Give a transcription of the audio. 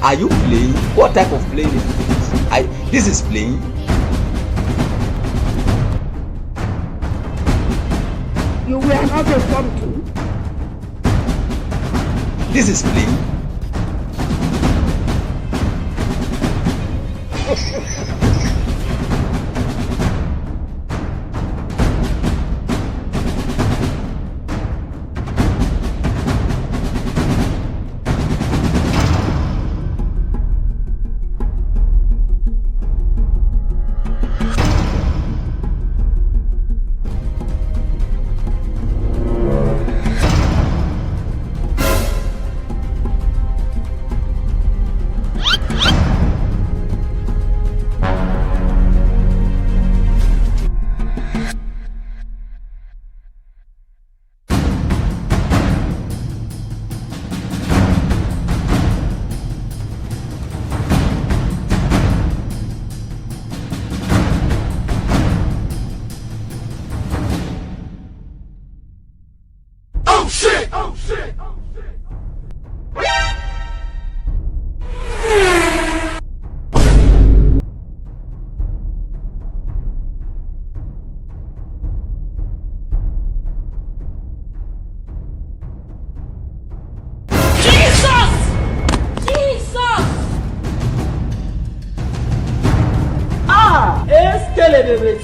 Are you playing? What type of playing is this? This is playing. You were not informed to. This is playing. Ah, est-ce que les bébés